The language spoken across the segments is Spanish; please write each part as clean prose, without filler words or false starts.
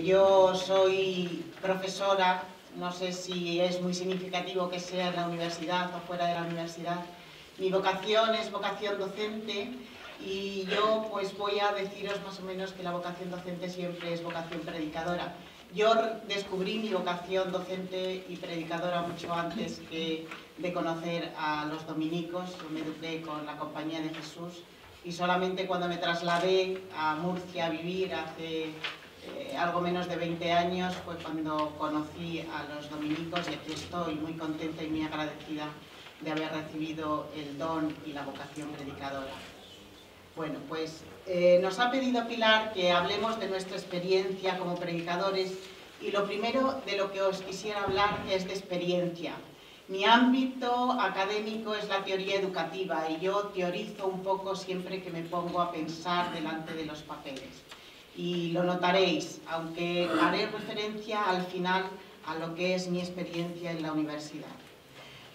Yo soy profesora, no sé si es muy significativo que sea en la universidad o fuera de la universidad. Mi vocación es vocación docente y yo pues voy a deciros más o menos que la vocación docente siempre es vocación predicadora. Yo descubrí mi vocación docente y predicadora mucho antes que de conocer a los dominicos. Yo me eduqué con la Compañía de Jesús y solamente cuando me trasladé a Murcia a vivir hace algo menos de 20 años fue cuando conocí a los dominicos y aquí estoy muy contenta y muy agradecida de haber recibido el don y la vocación predicadora. Bueno, pues nos ha pedido Pilar que hablemos de nuestra experiencia como predicadores y lo primero de lo que os quisiera hablar es de experiencia. Mi ámbito académico es la teoría educativa y yo teorizo un poco siempre que me pongo a pensar delante de los papeles. Y lo notaréis, aunque haré referencia al final a lo que es mi experiencia en la universidad.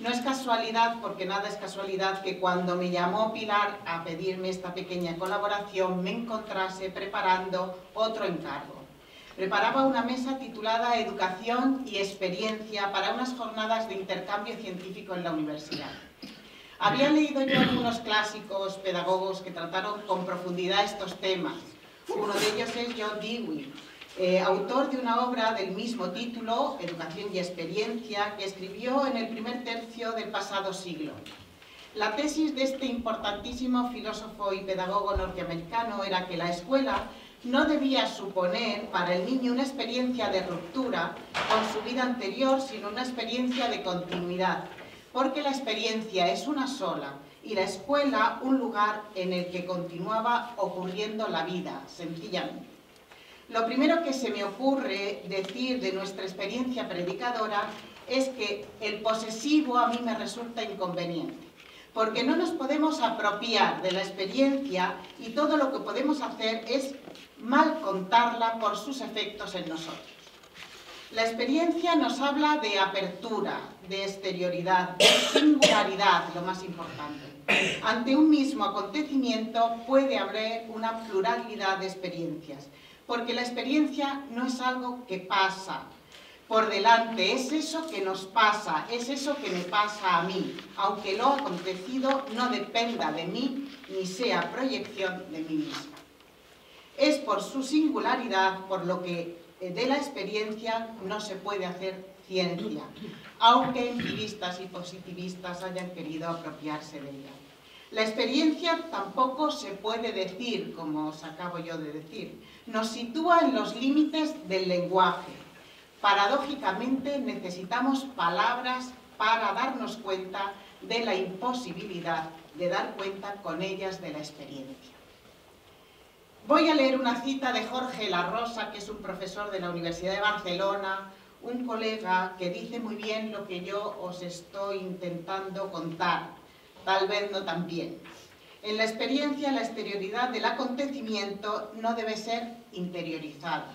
No es casualidad, porque nada es casualidad, que cuando me llamó Pilar a pedirme esta pequeña colaboración me encontrase preparando otro encargo. Preparaba una mesa titulada Educación y Experiencia para unas jornadas de intercambio científico en la universidad. Había leído yo algunos clásicos pedagogos que trataron con profundidad estos temas. Uno de ellos es John Dewey, autor de una obra del mismo título, Educación y Experiencia, que escribió en el primer tercio del pasado siglo. La tesis de este importantísimo filósofo y pedagogo norteamericano era que la escuela no debía suponer para el niño una experiencia de ruptura con su vida anterior, sino una experiencia de continuidad, porque la experiencia es una sola, y la escuela un lugar en el que continuaba ocurriendo la vida, sencillamente. Lo primero que se me ocurre decir de nuestra experiencia predicadora es que el posesivo a mí me resulta inconveniente, porque no nos podemos apropiar de la experiencia y todo lo que podemos hacer es mal contarla por sus efectos en nosotros. La experiencia nos habla de apertura, de exterioridad, de singularidad, lo más importante. Ante un mismo acontecimiento puede haber una pluralidad de experiencias, porque la experiencia no es algo que pasa por delante, es eso que nos pasa, es eso que me pasa a mí, aunque lo acontecido no dependa de mí ni sea proyección de mí misma. Es por su singularidad por lo que de la experiencia no se puede hacer ciencia, aunque empiristas y positivistas hayan querido apropiarse de ella. La experiencia tampoco se puede decir, como os acabo yo de decir, nos sitúa en los límites del lenguaje. Paradójicamente necesitamos palabras para darnos cuenta de la imposibilidad de dar cuenta con ellas de la experiencia. Voy a leer una cita de Jorge La Rosa, que es un profesor de la Universidad de Barcelona, un colega que dice muy bien lo que yo os estoy intentando contar, tal vez no tan bien. En la experiencia, la exterioridad del acontecimiento no debe ser interiorizada,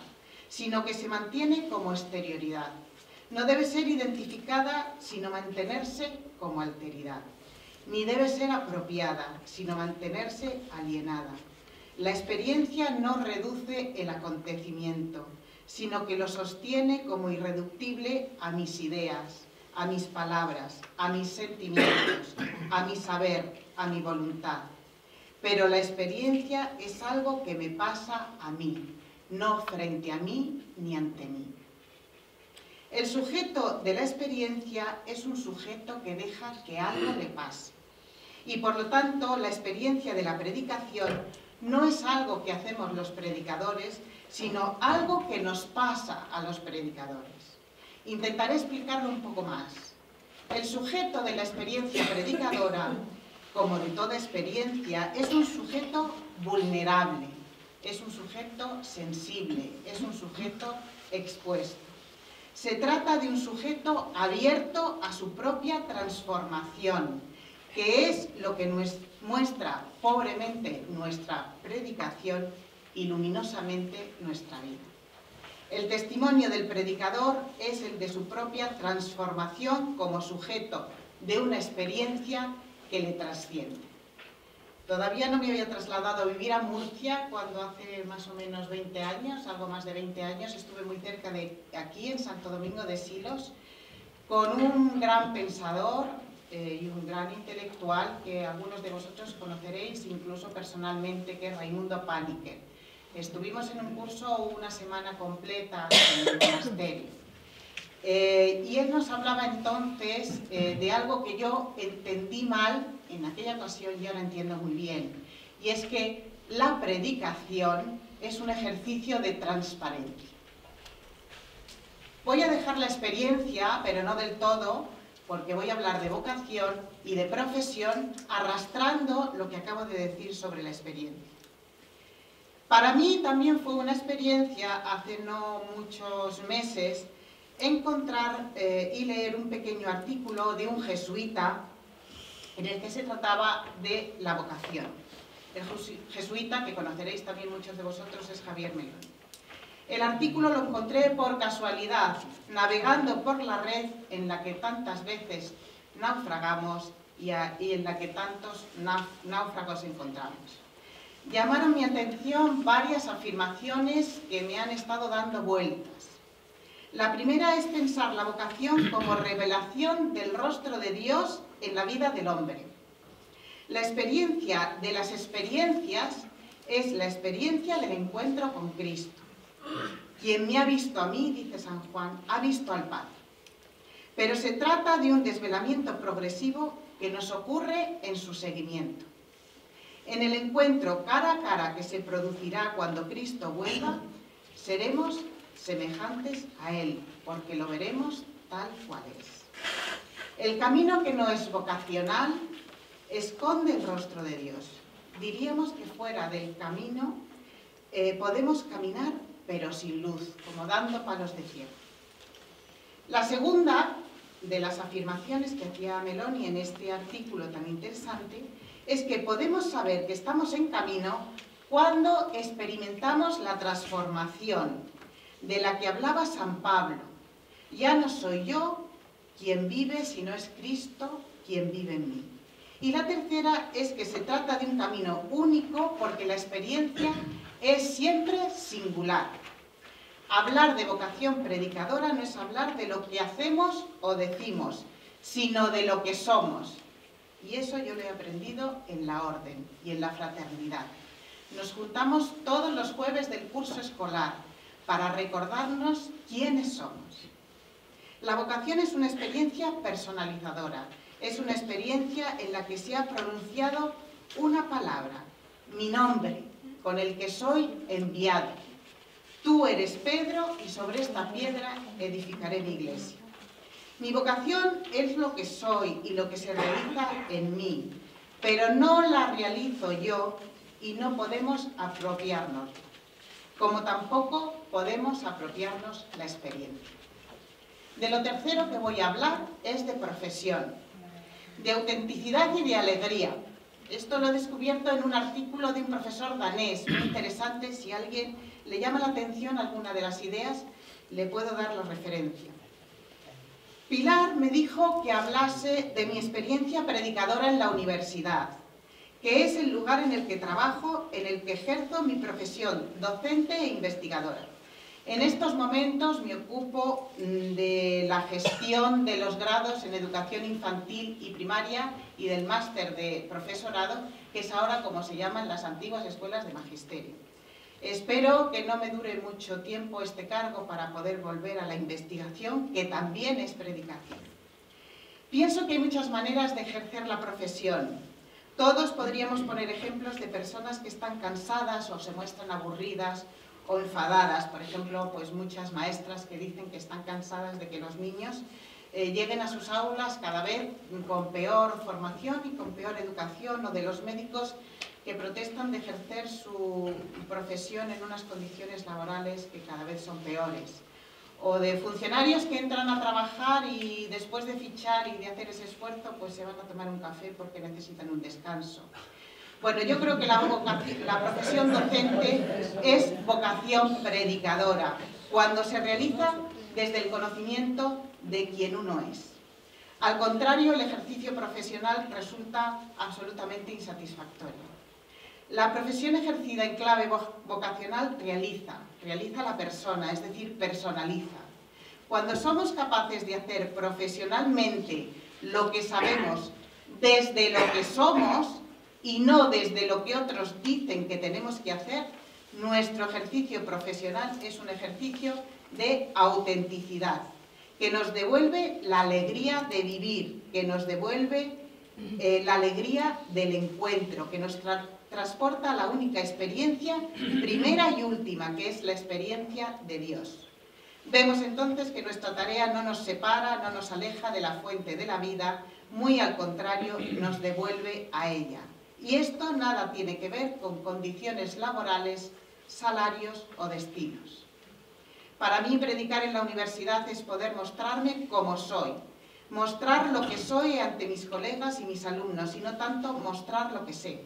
sino que se mantiene como exterioridad. No debe ser identificada, sino mantenerse como alteridad. Ni debe ser apropiada, sino mantenerse alienada. La experiencia no reduce el acontecimiento, sino que lo sostiene como irreductible a mis ideas, a mis palabras, a mis sentimientos, a mi saber, a mi voluntad. Pero la experiencia es algo que me pasa a mí, no frente a mí ni ante mí. El sujeto de la experiencia es un sujeto que deja que algo le pase. Y por lo tanto, la experiencia de la predicación no es algo que hacemos los predicadores, sino algo que nos pasa a los predicadores. Intentaré explicarlo un poco más. El sujeto de la experiencia predicadora, como de toda experiencia, es un sujeto vulnerable, es un sujeto sensible, es un sujeto expuesto. Se trata de un sujeto abierto a su propia transformación, que es lo que muestra pobremente nuestra predicación y luminosamente nuestra vida. El testimonio del predicador es el de su propia transformación como sujeto de una experiencia que le trasciende. Todavía no me había trasladado a vivir a Murcia cuando hace más o menos 20 años, algo más de 20 años, estuve muy cerca de aquí, en Santo Domingo de Silos, con un gran pensador y un gran intelectual que algunos de vosotros conoceréis incluso personalmente, que es Raimundo Paniker. Estuvimos en un curso una semana completa en el monasterio. Y él nos hablaba entonces de algo que yo entendí mal en aquella ocasión, yo lo entiendo muy bien, y es que la predicación es un ejercicio de transparencia. Voy a dejar la experiencia, pero no del todo, porque voy a hablar de vocación y de profesión arrastrando lo que acabo de decir sobre la experiencia. Para mí también fue una experiencia, hace no muchos meses, encontrar y leer un pequeño artículo de un jesuita en el que se trataba de la vocación. El jesuita, que conoceréis también muchos de vosotros, es Javier Melón. El artículo lo encontré por casualidad, navegando por la red en la que tantas veces naufragamos y en la que tantos náufragos encontramos. Llamaron mi atención varias afirmaciones que me han estado dando vueltas. La primera es pensar la vocación como revelación del rostro de Dios en la vida del hombre. La experiencia de las experiencias es la experiencia del encuentro con Cristo. Quien me ha visto a mí, dice San Juan, ha visto al Padre. Pero se trata de un desvelamiento progresivo que nos ocurre en su seguimiento. En el encuentro cara a cara que se producirá cuando Cristo vuelva, seremos semejantes a Él, porque lo veremos tal cual es. El camino que no es vocacional esconde el rostro de Dios. Diríamos que fuera del camino podemos caminar, pero sin luz, como dando palos de ciego. La segunda de las afirmaciones que hacía Meloni en este artículo tan interesante es que podemos saber que estamos en camino cuando experimentamos la transformación de la que hablaba San Pablo. Ya no soy yo quien vive, sino es Cristo quien vive en mí. Y la tercera es que se trata de un camino único porque la experiencia es siempre singular. Hablar de vocación predicadora no es hablar de lo que hacemos o decimos, sino de lo que somos. Y eso yo lo he aprendido en la orden y en la fraternidad. Nos juntamos todos los jueves del curso escolar para recordarnos quiénes somos. La vocación es una experiencia personalizadora, es una experiencia en la que se ha pronunciado una palabra, mi nombre, con el que soy enviado. Tú eres Pedro y sobre esta piedra edificaré mi iglesia. Mi vocación es lo que soy y lo que se realiza en mí, pero no la realizo yo y no podemos apropiarnos, como tampoco podemos apropiarnos la experiencia. De lo tercero que voy a hablar es de profesión, de autenticidad y de alegría. Esto lo he descubierto en un artículo de un profesor danés, muy interesante. Si a alguien le llama la atención alguna de las ideas, le puedo dar la referencia. Pilar me dijo que hablase de mi experiencia predicadora en la universidad, que es el lugar en el que trabajo, en el que ejerzo mi profesión docente e investigadora. En estos momentos me ocupo de la gestión de los grados en educación infantil y primaria y del máster de profesorado, que es ahora como se llaman las antiguas escuelas de magisterio. Espero que no me dure mucho tiempo este cargo para poder volver a la investigación, que también es predicación. Pienso que hay muchas maneras de ejercer la profesión. Todos podríamos poner ejemplos de personas que están cansadas o se muestran aburridas o enfadadas. Por ejemplo, pues muchas maestras que dicen que están cansadas de que los niños lleguen a sus aulas cada vez con peor formación y con peor educación, o de los médicos que protestan de ejercer su profesión en unas condiciones laborales que cada vez son peores, o de funcionarios que entran a trabajar y después de fichar y de hacer ese esfuerzo pues se van a tomar un café porque necesitan un descanso. Bueno, yo creo que la profesión docente es vocación predicadora, cuando se realiza desde el conocimiento de quien uno es. Al contrario, el ejercicio profesional resulta absolutamente insatisfactorio. La profesión ejercida en clave vocacional realiza a la persona, es decir, personaliza. Cuando somos capaces de hacer profesionalmente lo que sabemos desde lo que somos y no desde lo que otros dicen que tenemos que hacer, nuestro ejercicio profesional es un ejercicio de autenticidad, que nos devuelve la alegría de vivir, que nos devuelve la alegría del encuentro, que nos transporta a la única experiencia, primera y última, que es la experiencia de Dios. Vemos entonces que nuestra tarea no nos separa, no nos aleja de la fuente de la vida, muy al contrario, nos devuelve a ella. Y esto nada tiene que ver con condiciones laborales, salarios o destinos. Para mí, predicar en la universidad es poder mostrarme como soy, mostrar lo que soy ante mis colegas y mis alumnos, y no tanto mostrar lo que sé.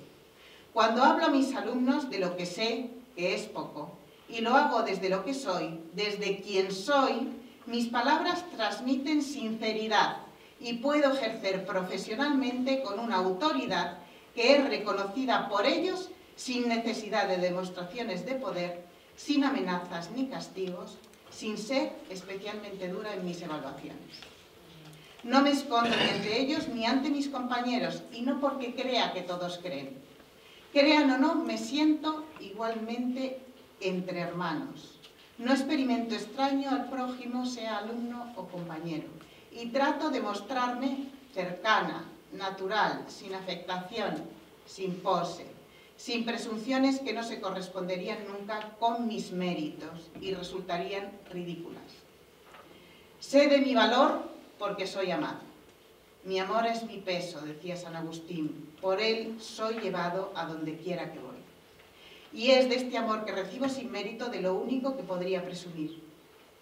Cuando hablo a mis alumnos de lo que sé, que es poco, y lo hago desde lo que soy, desde quien soy, mis palabras transmiten sinceridad y puedo ejercer profesionalmente con una autoridad que es reconocida por ellos sin necesidad de demostraciones de poder, sin amenazas ni castigos, sin ser especialmente dura en mis evaluaciones. No me escondo ni ante ellos ni ante mis compañeros, y no porque crea que todos creen. Crean o no, me siento igualmente entre hermanos. No experimento extraño al prójimo, sea alumno o compañero, y trato de mostrarme cercana, natural, sin afectación, sin pose, sin presunciones que no se corresponderían nunca con mis méritos y resultarían ridículas. Sé de mi valor porque soy amado. Mi amor es mi peso, decía San Agustín, por él soy llevado a donde quiera que voy. Y es de este amor que recibo sin mérito de lo único que podría presumir.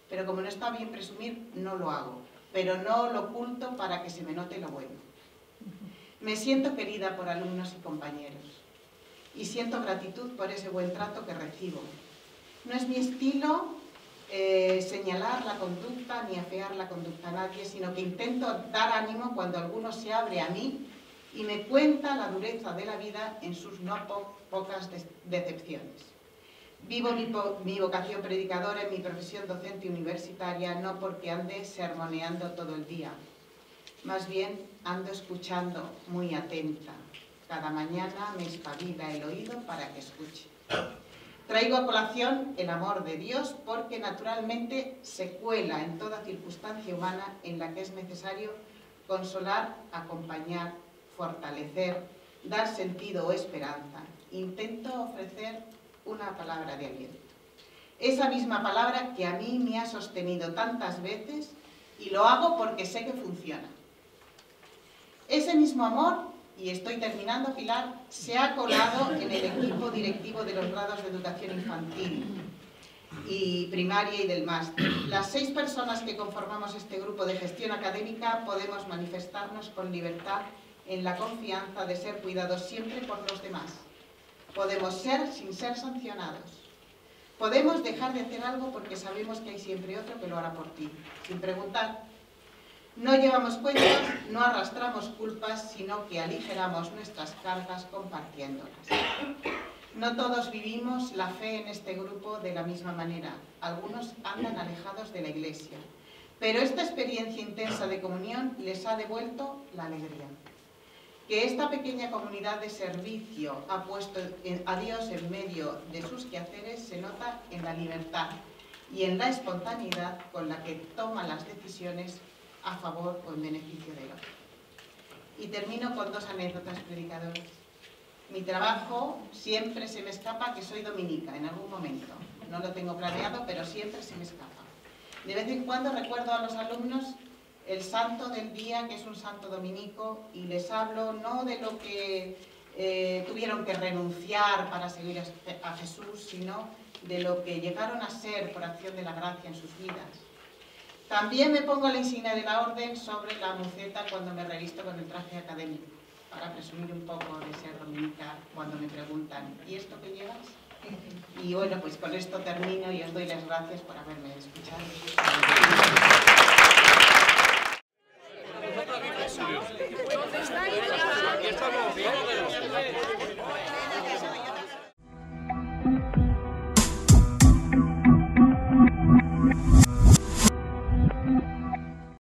Pero como no está bien presumir, no lo hago, pero no lo oculto para que se me note lo bueno. Me siento querida por alumnos y compañeros, y siento gratitud por ese buen trato que recibo. No es mi estilo señalar la conducta ni afear la conducta a nadie, sino que intento dar ánimo cuando alguno se abre a mí y me cuenta la dureza de la vida en sus no pocas decepciones. Vivo mi vocación predicadora en mi profesión docente universitaria no porque ande sermoneando todo el día, más bien ando escuchando muy atenta. Cada mañana me espabila el oído para que escuche. Traigo a colación el amor de Dios porque naturalmente se cuela en toda circunstancia humana en la que es necesario consolar, acompañar, fortalecer, dar sentido o esperanza. Intento ofrecer una palabra de aliento. Esa misma palabra que a mí me ha sostenido tantas veces y lo hago porque sé que funciona. Ese mismo amor, y estoy terminando, Pilar, se ha colado en el equipo directivo de los grados de educación infantil y primaria y del máster. Las 6 personas que conformamos este grupo de gestión académica podemos manifestarnos con libertad en la confianza de ser cuidados siempre por los demás. Podemos ser sin ser sancionados. Podemos dejar de hacer algo porque sabemos que hay siempre otro que lo hará por ti, sin preguntar. No llevamos cuentas, no arrastramos culpas, sino que aligeramos nuestras cargas compartiéndolas. No todos vivimos la fe en este grupo de la misma manera. Algunos andan alejados de la Iglesia. Pero esta experiencia intensa de comunión les ha devuelto la alegría. Que esta pequeña comunidad de servicio ha puesto a Dios en medio de sus quehaceres se nota en la libertad y en la espontaneidad con la que toma las decisiones a favor o en beneficio de otro. Y termino con 2 anécdotas, predicadores. Mi trabajo siempre se me escapa que soy dominica en algún momento. No lo tengo planeado, pero siempre se me escapa. De vez en cuando recuerdo a los alumnos el santo del día, que es un santo dominico, y les hablo no de lo que tuvieron que renunciar para seguir a Jesús, sino de lo que llegaron a ser por acción de la gracia en sus vidas. También me pongo la insignia de la orden sobre la muceta cuando me revisto con el traje académico, para presumir un poco de ser dominica cuando me preguntan ¿y esto qué llevas? Y bueno, pues con esto termino y os doy las gracias por haberme escuchado.